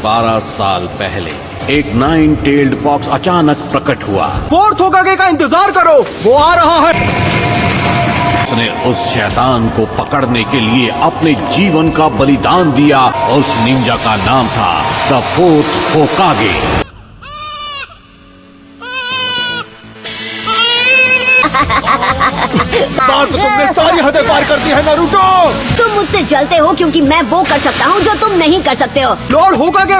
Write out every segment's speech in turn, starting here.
12 साल पहले एक 9-tailed फॉक्स अचानक प्रकट हुआ। फोर्थ होकागे का इंतजार करो, वो आ रहा है। उसने उस शैतान को पकड़ने के लिए अपने जीवन का बलिदान दिया। उस निंजा का नाम था द फोर्थ होकागे। बात तो तुमने सारी हदें पार कर दी है नारुतो। तुम मुझसे जलते हो क्योंकि मैं वो कर सकता हूँ जो तुम नहीं कर सकते हो। लॉर्ड होकागे,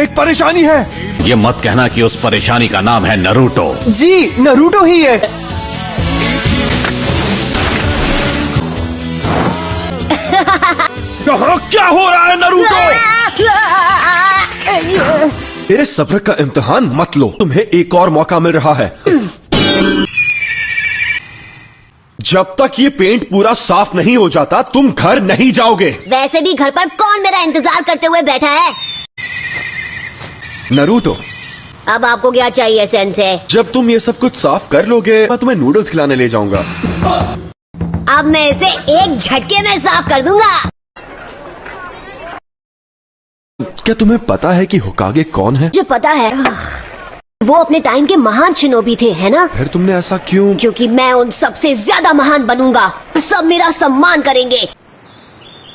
एक परेशानी है। ये मत कहना कि उस परेशानी का नाम है नारुतो। जी, नारुतो ही है। क्या हो रहा है नारुतो? मेरे सब्र का इम्तिहान मत लो, तुम्हें एक और मौका मिल रहा है। जब तक ये पेंट पूरा साफ नहीं हो जाता तुम घर नहीं जाओगे। वैसे भी घर पर कौन मेरा इंतजार करते हुए बैठा है? नारुतो, अब आपको क्या चाहिए सेंसे? जब तुम ये सब कुछ साफ कर लोगे मैं तुम्हें नूडल्स खिलाने ले जाऊंगा। अब मैं इसे एक झटके में साफ कर दूंगा। क्या तुम्हें पता है कि होकागे कौन है? जो पता है, वो अपने टाइम के महान शिनोबी थे, है ना? फिर तुमने ऐसा क्यों? क्योंकि मैं उन सबसे ज्यादा महान बनूंगा। सब मेरा सम्मान करेंगे।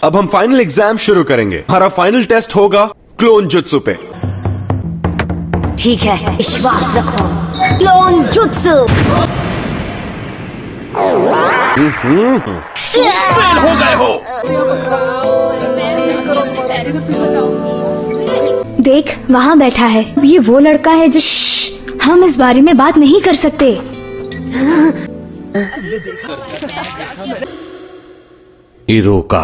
अब हम फाइनल एग्जाम शुरू करेंगे। हमारा फाइनल टेस्ट होगा क्लोन जुत्सु पे। ठीक है, विश्वास रखो। Clone jutsu. हो गए हो। देख, वहाँ बैठा है। ये वो लड़का है जिस हम इस बारे में बात नहीं कर सकते। इरुका,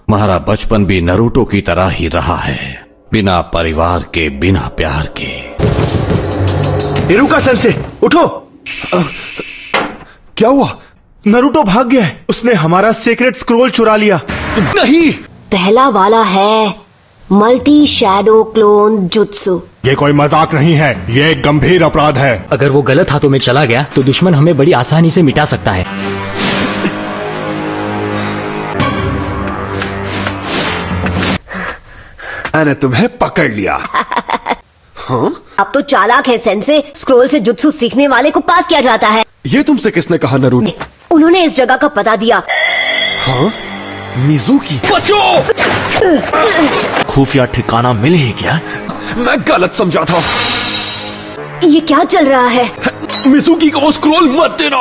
हमारा बचपन भी नारुतो की तरह ही रहा है, बिना परिवार के, बिना प्यार के। इरुका सेंसे, उठो। क्या हुआ? नारुतो भाग गया है। उसने हमारा सीक्रेट स्क्रोल चुरा लिया। नहीं, पहला वाला है मल्टी शैडो क्लोन जुत्सु। ये कोई मजाक नहीं है, ये एक गंभीर अपराध है। अगर वो गलत हाथों में चला गया तो दुश्मन हमें बड़ी आसानी से मिटा सकता है। मैंने तुम्हें पकड़ लिया। हाँ? अब तो चालाक है सेंसे। स्क्रोल से जुत्सु सीखने वाले को पास किया जाता है। ये तुमसे किसने कहा नारुतो? उन्होंने इस जगह का पता दिया। हाँ? मिजुकी। बचो! खुफिया ठिकाना मिले ही क्या? मैं गलत समझा था। ये क्या चल रहा है? मिजुकी को स्क्रोल मत देना।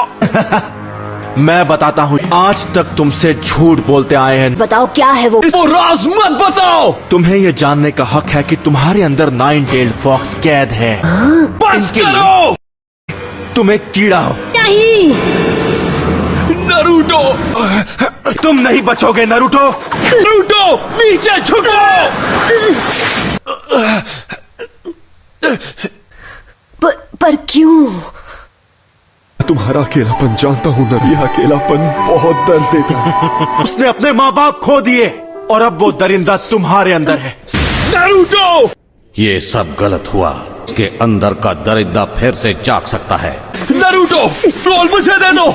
मैं बताता हूँ, आज तक तुमसे झूठ बोलते आए हैं। बताओ क्या है वो? वो राज मत बताओ। तुम्हें ये जानने का हक है कि तुम्हारे अंदर 9-tailed फॉक्स कैद है। बस करो। तुम एक कीड़ा हो। नहीं, नारुतो, तुम नहीं बचोगे नारुतो। नारुतो, नीचे झुको। पर क्यों? तुम्हारा अकेलापन जानता हूँ ना, यह अकेलापन बहुत दर्द देता है। उसने अपने माँ बाप खो दिए और अब वो दरिंदा तुम्हारे अंदर है। नारुतो! ये सब गलत हुआ। इसके अंदर का दरिद्र फिर से जाग सकता है। नारुतो, स्क्रोल मुझे दे दो।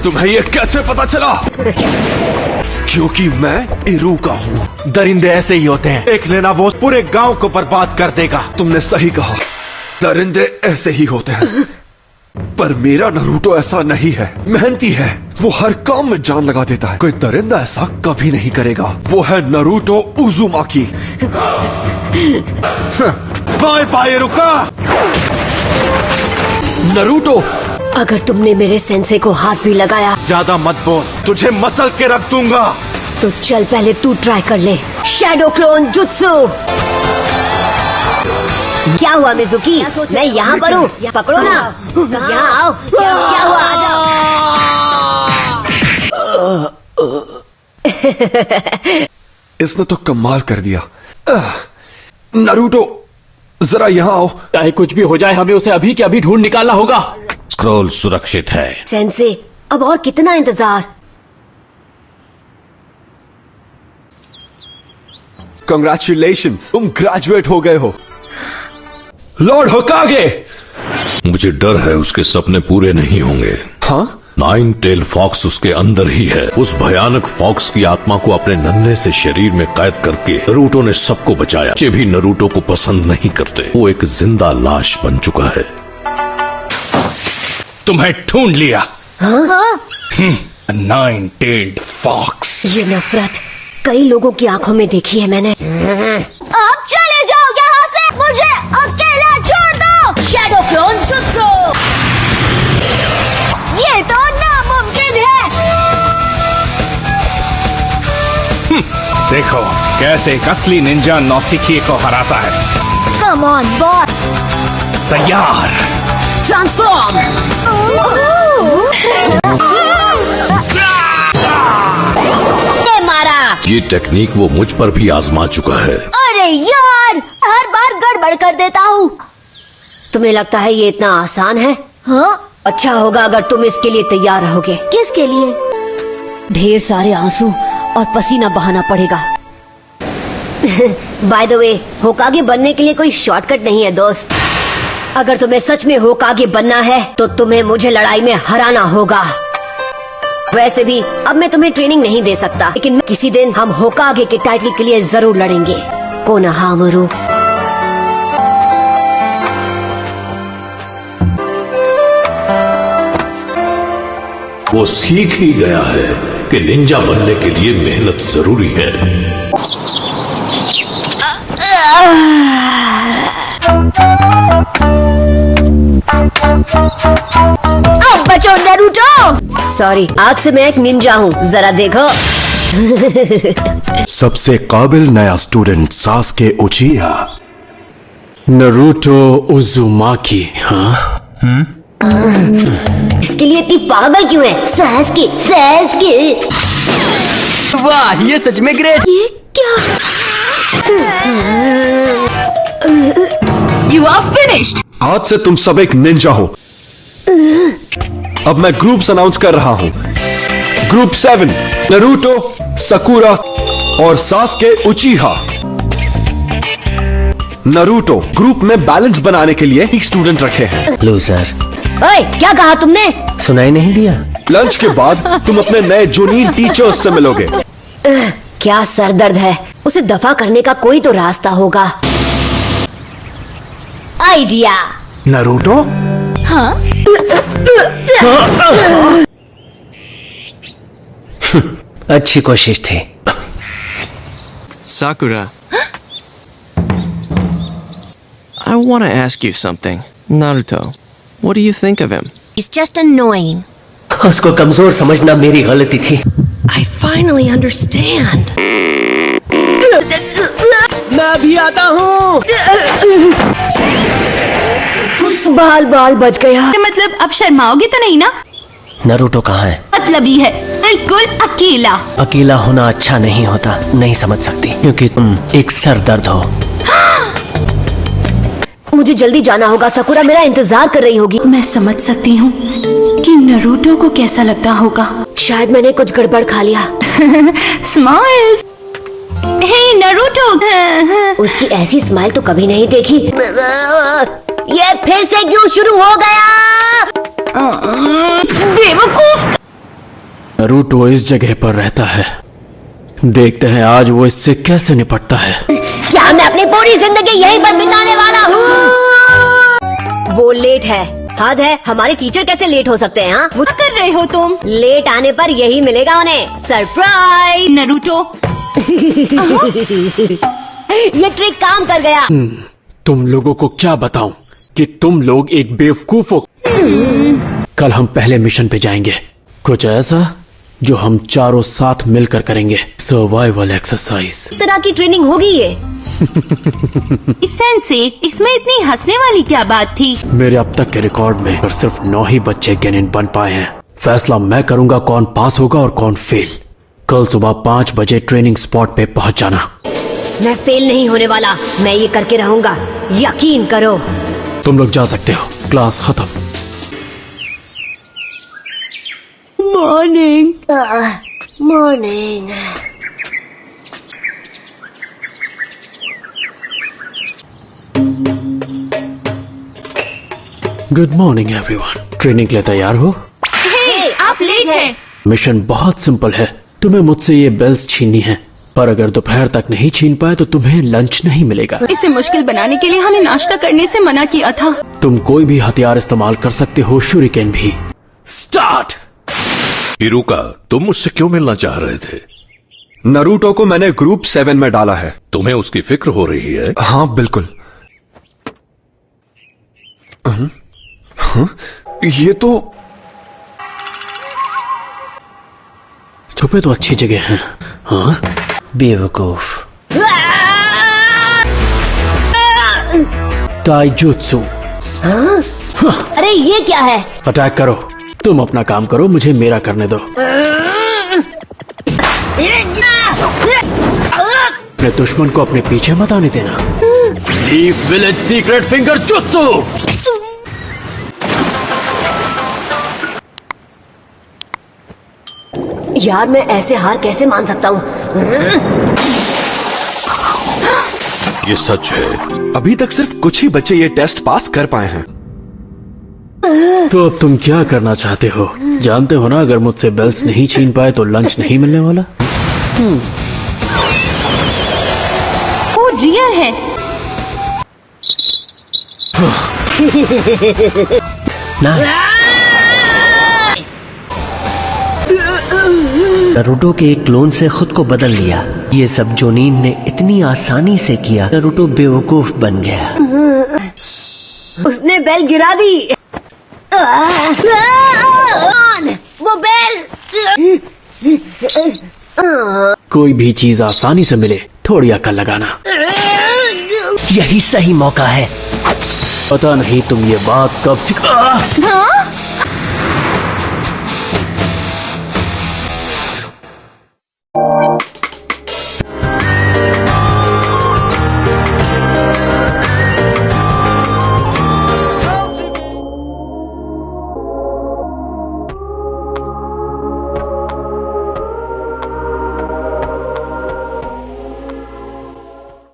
तुम्हें ये कैसे पता चला? क्योंकि मैं इरुका हूँ। दरिंदे ऐसे ही होते हैं, देख लेना वो पूरे गांव को बर्बाद कर देगा। तुमने सही कहा, दरिंदे ऐसे ही होते हैं। पर मेरा नारुतो ऐसा नहीं है, मेहनती है। वो हर काम में जान लगा देता है। कोई दरिंदा ऐसा कभी नहीं करेगा। वो है Naruto Uzumaki. Bye bye Iruka. Naruto, अगर तुमने मेरे सेंसे को हाथ भी लगाया ज्यादा मत बोल, तुझे मसल के रख दूंगा। तो चल पहले तू ट्राई कर ले। Shadow clone jutsu. क्या हुआ मिजुकी? मैं यहाँ पर हूँ, पकड़ो ना। यहाँ आओ। क्या हुआ? आ जाओ। इसने तो कमाल कर दिया। नारुतो, जरा यहाँ आओ। चाहे कुछ भी हो जाए, हमें उसे अभी के अभी ढूंढ निकालना होगा। स्क्रोल सुरक्षित है। सेंसे, अब और कितना इंतजार? कंग्रेचुलेशंस, तुम ग्रेजुएट हो गए हो। लॉर्ड होकागे। मुझे डर है उसके सपने पूरे नहीं होंगे। हाँ? नाइन टेल फॉक्स उसके अंदर ही है। उस भयानक फॉक्स की आत्मा को अपने नन्हे से शरीर में कैद करके नरूटो ने सबको बचाया। बच्चे भी नरूटो को पसंद नहीं करते। वो एक जिंदा लाश बन चुका है। तुम्हें ढूंढ लिया। Nine tailed fox. ये नफरत कई लोगों की आंखों में देखी है मैंने। अब चले जाओ यहाँ से, मुझे अकेला छोड़ दो। Shadow clone jutsu. ये तो नामुमकिन है। देखो कैसे एक असली निंजा नौसिखिए को हराता है। Come on boss. तैयार। ट्रांसफॉर्म। मारा। ये टेक्निक वो मुझ पर भी आजमा चुका है। अरे यार, हर बार गड़बड़ कर देता हूँ। तुम्हें लगता है ये इतना आसान है? हाँ? अच्छा होगा अगर तुम इसके लिए तैयार रहोगे। किसके लिए? ढेर सारे आंसू और पसीना बहाना पड़ेगा। बाय द वे, होकागे बनने के लिए कोई शॉर्टकट नहीं है दोस्त। अगर तुम्हें सच में होकागे बनना है तो तुम्हें मुझे लड़ाई में हराना होगा। वैसे भी अब मैं तुम्हें ट्रेनिंग नहीं दे सकता, लेकिन किसी दिन हम होकागे के टाइटल के लिए जरूर लड़ेंगे। कोनोहामारू। वो सीख ही गया है कि निंजा बनने के लिए मेहनत जरूरी है। बचो नारुतो। सॉरी, आग से मैं एक निंजा हूँ, जरा देखो। सबसे काबिल नया स्टूडेंट सासके उचिया। नारुतो उजुमाकी। हाँ? इसके लिए इतनी पागल क्यों है? सासके। वाह, ये सच में ग्रेट। ये क्या? You are finished. आज से तुम सब एक निंजा हो। अब मैं ग्रुप्स अनाउंस कर रहा हूं। ग्रुप 7 नारुतो, साकुरा और सासके उचिहा। नारुतो ग्रुप में बैलेंस बनाने के लिए एक स्टूडेंट रखे हैं। लूजर। ओए, क्या कहा तुमने? सुनाई नहीं दिया? लंच के बाद तुम अपने नए जूनियर टीचर्स से मिलोगे। क्या सरदर्द है। उसे दफा करने का कोई तो रास्ता होगा। आइडिया। नारुतो? हाँ? अच्छी कोशिश थी। Sakura. I want to ask you something. Naruto, what do you think of him? He's just annoying. उसको कमजोर समझना मेरी गलती थी। I finally understand. मैं भी आता हूँ। बाल बच गया। मतलब अब शर्माओगे तो नहीं ना? नारुतो कहाँ है? मतलब ही है, बिल्कुल अकेला। अकेला होना अच्छा नहीं होता। नहीं समझ सकती क्योंकि तुम एक सरदर्द हो। मुझे जल्दी जाना होगा। साकुरा मेरा इंतजार कर रही होगी। मैं समझ सकती हूँ कि नारुतो को कैसा लगता होगा। शायद मैंने कुछ गड़बड़ खा लिया। स्माइल्स। हे नारुतो। उसकी ऐसी स्माइल तो कभी नहीं देखी। ये फिर से क्यों शुरू हो गया? बेवकूफ। नारुतो इस जगह पर रहता है। देखते हैं आज वो इससे कैसे निपटता है। क्या मैं अपनी पूरी जिंदगी यहीं पर बिताने वाला हूँ? वो लेट है। हद है, हमारे टीचर कैसे लेट हो सकते हैं? हाँ? वो कर रहे हो तुम? लेट आने पर यही मिलेगा उन्हें, सरप्राइज। नारुतो। ये ट्रिक काम कर गया। तुम लोगों को क्या बताऊं कि तुम लोग एक बेवकूफ हो। कल हम पहले मिशन पे जाएंगे। कुछ ऐसा जो हम चारों साथ मिलकर करेंगे। Survival exercise. इस तरह की ट्रेनिंग होगी ये। सेंसे, इसमें इतनी हंसने वाली क्या बात थी? मेरे अब तक के रिकॉर्ड में सिर्फ 9 ही बच्चे गेनिन बन पाए हैं। फैसला मैं करूंगा कौन पास होगा और कौन फेल। कल सुबह 5 बजे ट्रेनिंग स्पॉट पे पहुंच जाना। मैं फेल नहीं होने वाला। मैं ये करके रहूंगा, यकीन करो। तुम लोग जा सकते हो। क्लास खत्म। Morning. Morning. Good morning everyone. Training के लिए तैयार हो? हे, आप ठीक है। मिशन बहुत सिंपल है, तुम्हें मुझसे ये बेल्स छीननी है, पर अगर दोपहर तक नहीं छीन पाए तो तुम्हें लंच नहीं मिलेगा। इसे मुश्किल बनाने के लिए हमें नाश्ता करने से मना किया था। तुम कोई भी हथियार इस्तेमाल कर सकते हो, शूरिकेन भी। स्टार्ट। इरुका, तुम मुझसे क्यों मिलना चाह रहे थे? नरूटो को मैंने ग्रुप 7 में डाला है। तुम्हें उसकी फिक्र हो रही है? हाँ बिल्कुल। ये तो छुपे तो अच्छी जगह हैं। हाँ, बेवकूफ। ताइजुत्सु। अरे ये क्या है? अटैक करो। तुम अपना काम करो, मुझे मेरा करने दो। अपने दुश्मन को अपने पीछे मत आने देना। Leaf village secret finger jutsu. यार मैं ऐसे हार कैसे मान सकता हूँ? ये सच है। अभी तक सिर्फ कुछ ही बच्चे ये टेस्ट पास कर पाए हैं। तो अब तुम क्या करना चाहते हो? जानते हो ना, अगर मुझसे बेल्स नहीं छीन पाए तो लंच नहीं मिलने वाला। वो रिया है। नरूटो के एक क्लोन से खुद को बदल लिया। ये सब जोनीन ने इतनी आसानी से किया। नरूटो बेवकूफ बन गया। उसने बेल गिरा दी। वो बेल। कोई भी चीज आसानी से मिले, थोड़ी अकल लगाना। यही सही मौका है। पता नहीं तुम ये बात कब सीखा।